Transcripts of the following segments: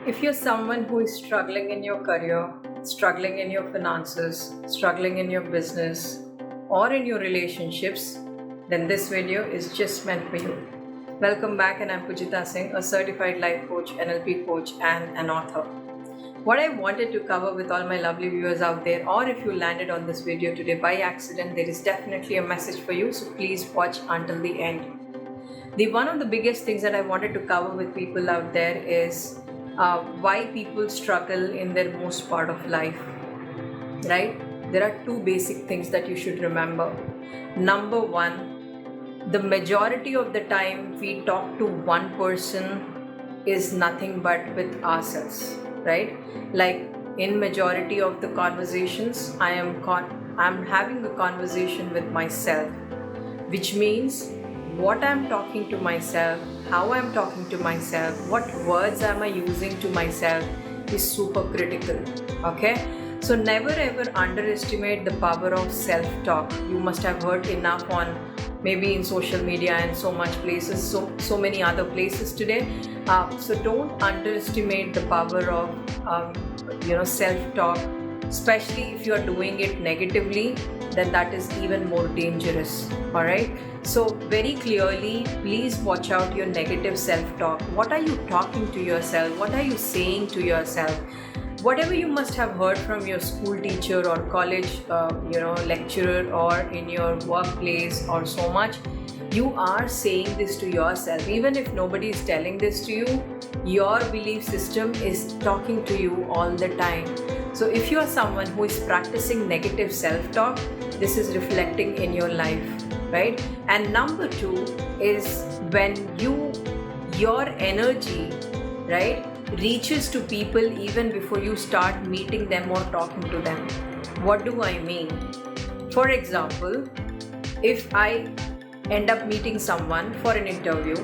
If you're someone who is struggling in your career, struggling in your finances, struggling in your business, or in your relationships, then this video is just meant for you. Welcome back, and I'm Pujita Singh, a certified life coach, NLP coach, and an author. What I wanted to cover with all my lovely viewers out there, or if you landed on this video today by accident, there is definitely a message for you, so please watch until the end. One of the biggest things that I wanted to cover with people out there is why people struggle in their most part of life, right? There are two basic things that you should remember. Number one, the majority of the time we talk to one person is nothing but with ourselves, right? Like in majority of the conversations, I'm having a conversation with myself, which means what I'm talking to myself, how I'm talking to myself, what words am I using to myself is super critical. Okay? So never ever underestimate the power of self-talk. You must have heard enough on maybe in social media and so much places, so many other places today. So don't underestimate the power of self-talk, especially if you are doing it negatively. Then that is even more dangerous. All right. So very clearly, please watch out your negative self-talk. What are you talking to yourself? What are you saying to yourself? Whatever you must have heard from your school teacher or college, lecturer, or in your workplace or so much, you are saying this to yourself. Even if nobody is telling this to you, your belief system is talking to you all the time. So if you are someone who is practicing negative self-talk, this is reflecting in your life, right? And number two is when your energy, right, reaches to people even before you start meeting them or talking to them. What do I mean? For example, if I end up meeting someone for an interview,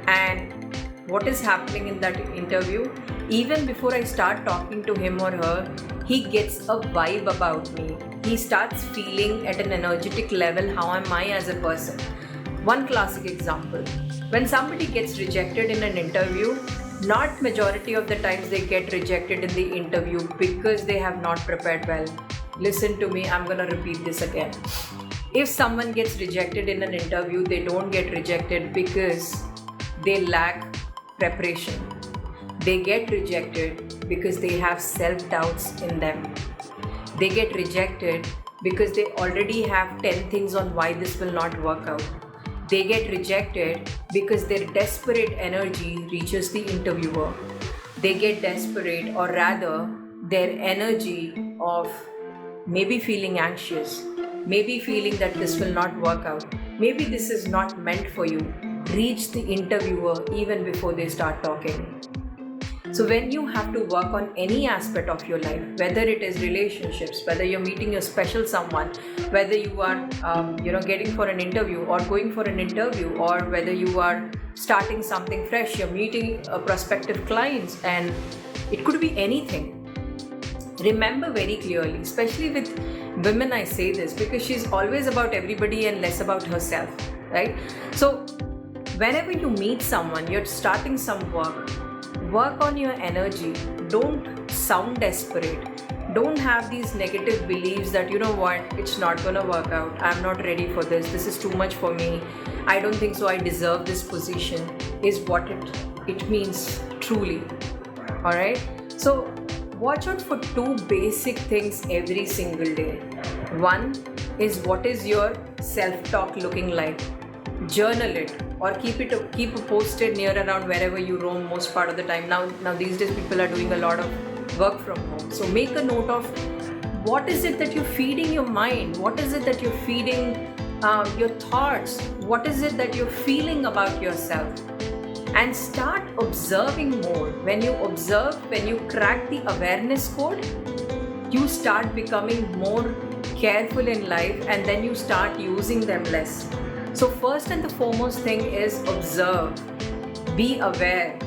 and what is happening in that interview, even before I start talking to him or her, he gets a vibe about me. He starts feeling at an energetic level, how am I as a person? One classic example, when somebody gets rejected in an interview, not majority of the times they get rejected in the interview because they have not prepared well. Listen to me, I'm gonna repeat this again. If someone gets rejected in an interview, they don't get rejected because they lack preparation. They get rejected because they have self-doubts in them. They get rejected because they already have 10 things on why this will not work out. They get rejected because their desperate energy reaches the interviewer. They get desperate, or rather, their energy of maybe feeling anxious, maybe feeling that this will not work out, maybe this is not meant for you, reach the interviewer even before they start talking. So when you have to work on any aspect of your life, whether it is relationships, whether you're meeting a special someone, whether you are getting for an interview or going for an interview, or whether you are starting something fresh, you're meeting prospective clients, and it could be anything. Remember very clearly, especially with women, I say this because she's always about everybody and less about herself, right? So whenever you meet someone, you're starting some work on your energy. Don't sound desperate. Don't have these negative beliefs that, you know what, it's not gonna work out. I'm not ready for this. This is too much for me. I don't think so. I deserve this position, is what it means truly. All right. So watch out for two basic things every single day. One is, what is your self-talk looking like? Journal it, or keep a post-it near around wherever you roam most part of the time. Now these days people are doing a lot of work from home. So make a note of what is it that you're feeding your mind, what is it that you're feeding your thoughts, what is it that you're feeling about yourself, and start observing more. When you observe, when you crack the awareness code, you start becoming more careful in life, and then you start using them less. So first and the foremost thing is observe, be aware,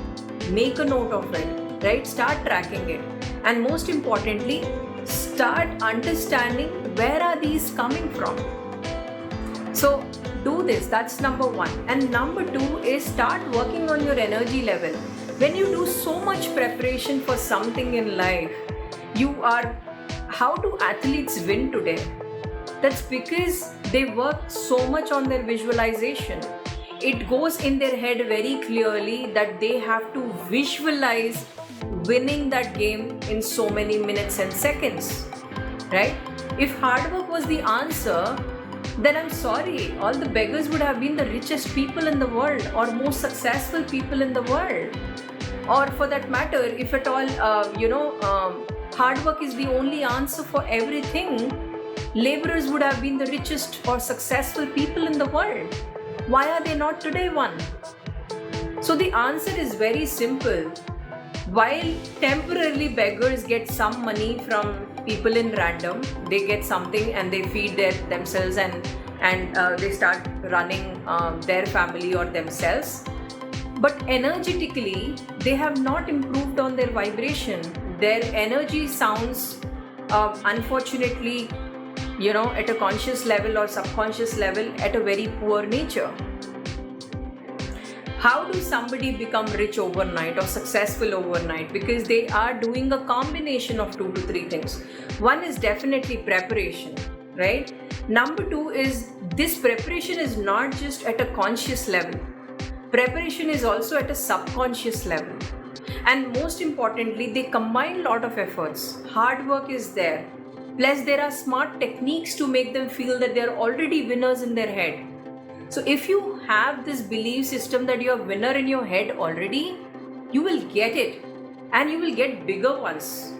make a note of it, right? Start tracking it. And most importantly, start understanding where are these coming from. So do this, that's number one. And number two is start working on your energy level. When you do so much preparation for something in life, how do athletes win today? That's because they work so much on their visualization. It goes in their head very clearly that they have to visualize winning that game in so many minutes and seconds, right? If hard work was the answer, then I'm sorry, all the beggars would have been the richest people in the world or most successful people in the world. Or for that matter, if at all, hard work is the only answer for everything, laborers would have been the richest or successful people in the world. Why are they not today one? So the answer is very simple. While temporarily beggars get some money from people in random, they get something and they feed themselves and they start running their family or themselves. But energetically, they have not improved on their vibration. Their energy sounds, unfortunately, at a conscious level or subconscious level, at a very poor nature. How do somebody become rich overnight or successful overnight? Because they are doing a combination of 2 to 3 things. One is definitely preparation, right? Number 2 is this preparation is not just at a conscious level. Preparation is also at a subconscious level. And most importantly, they combine a lot of efforts. Hard work is there. Plus, there are smart techniques to make them feel that they are already winners in their head. So if you have this belief system that you're a winner in your head already, you will get it and you will get bigger ones.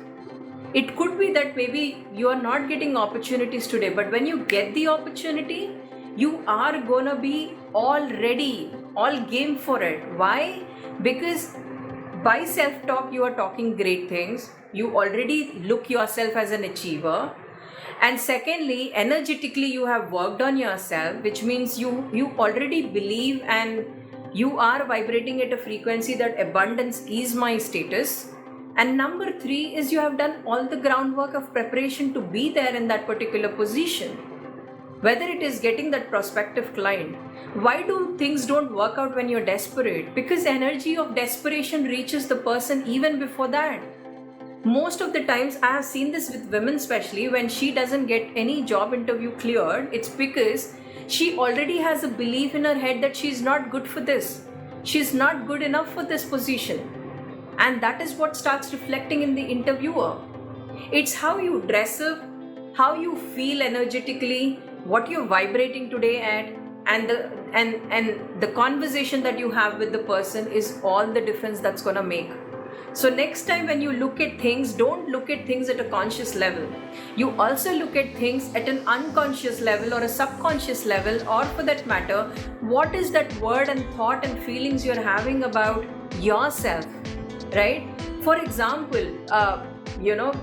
It could be that maybe you are not getting opportunities today, but when you get the opportunity, you are gonna be all ready, all game for it. Why? Because by self-talk, you are talking great things. You already look yourself as an achiever. And secondly, energetically, you have worked on yourself, which means you already believe and you are vibrating at a frequency that abundance is my status. And number 3 is you have done all the groundwork of preparation to be there in that particular position. Whether it is getting that prospective client. Why do things don't work out when you're desperate? Because energy of desperation reaches the person even before that. Most of the times, I have seen this with women, especially when she doesn't get any job interview cleared, it's because she already has a belief in her head that she's not good for this. She's not good enough for this position. And that is what starts reflecting in the interviewer. It's how you dress up, how you feel energetically, what you're vibrating today at, and the conversation that you have with the person is all the difference that's gonna make. So next time when you look at things, don't look at things at a conscious level. You also look at things at an unconscious level or a subconscious level, or for that matter, what is that word and thought and feelings you're having about yourself, right? For example,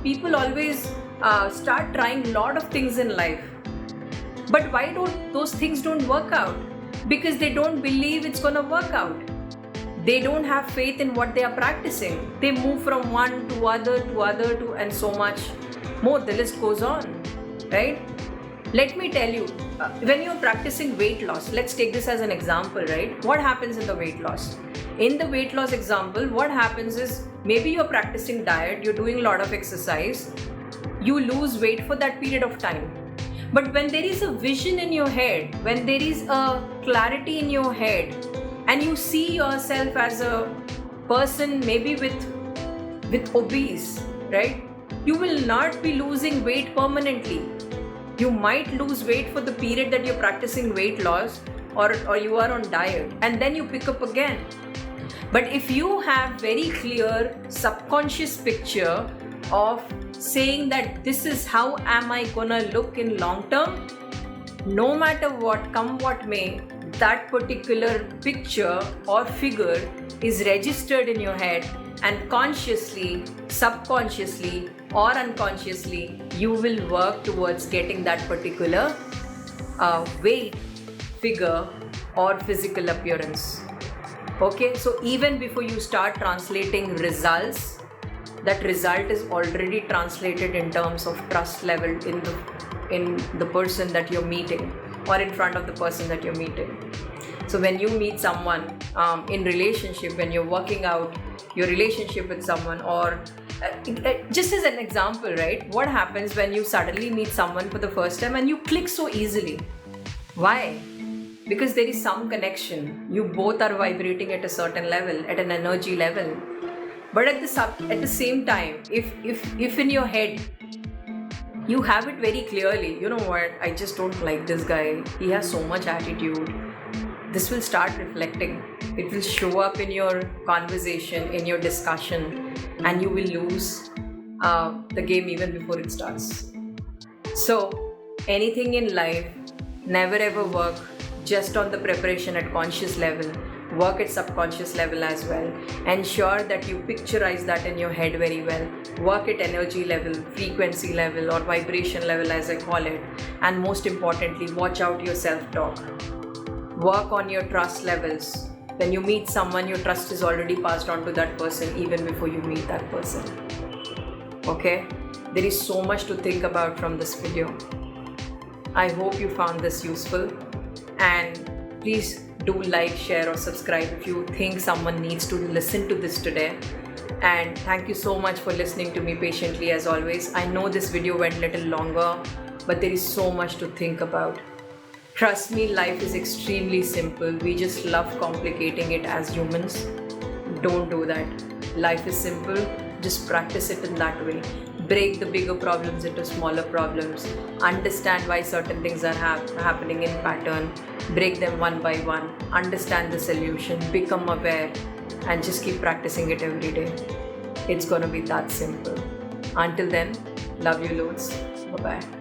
people always start trying a lot of things in life. But why don't those things don't work out? Because they don't believe it's gonna work out. They don't have faith in what they are practicing. They move from one to other to and so much more. The list goes on, right? Let me tell you, when you're practicing weight loss, let's take this as an example, right? What happens in the weight loss? In the weight loss example, what happens is maybe you're practicing diet, you're doing a lot of exercise, you lose weight for that period of time. But when there is a vision in your head, when there is a clarity in your head, and you see yourself as a person maybe with obese, right? You will not be losing weight permanently. You might lose weight for the period that you're practicing weight loss or you are on diet, and then you pick up again. But if you have very clear subconscious picture of saying that this is how am I gonna look in long term, no matter what, come what may, that particular picture or figure is registered in your head, and consciously, subconsciously or unconsciously, you will work towards getting that particular weight, figure or physical appearance. Okay, so even before you start translating results, that result is already translated in terms of trust level in the person that you're meeting or in front of the person that you're meeting. So when you meet someone in relationship, when you're working out your relationship with someone, or just as an example, right? What happens when you suddenly meet someone for the first time and you click so easily? Why? Because there is some connection. You both are vibrating at a certain level, at an energy level. But at the same time, if in your head you have it very clearly, you know what, I just don't like this guy, he has so much attitude, this will start reflecting. It will show up in your conversation, in your discussion, and you will lose the game even before it starts. So, anything in life, never ever work just on the preparation at conscious level. Work at subconscious level as well. Ensure that you picturize that in your head very well. Work at energy level, frequency level, or vibration level as I call it. And most importantly, watch out your self-talk. Work on your trust levels. When you meet someone, your trust is already passed on to that person even before you meet that person. Okay? There is so much to think about from this video. I hope you found this useful, and please do like, share or subscribe if you think someone needs to listen to this today. And thank you so much for listening to me patiently as always. I know this video went a little longer, but there is so much to think about. Trust me, life is extremely simple. We just love complicating it as humans. Don't do that. Life is simple. Just practice it in that way. Break the bigger problems into smaller problems. Understand why certain things are happening in pattern. Break them one by one. Understand the solution. Become aware. And just keep practicing it every day. It's gonna be that simple. Until then, love you loads. Bye-bye.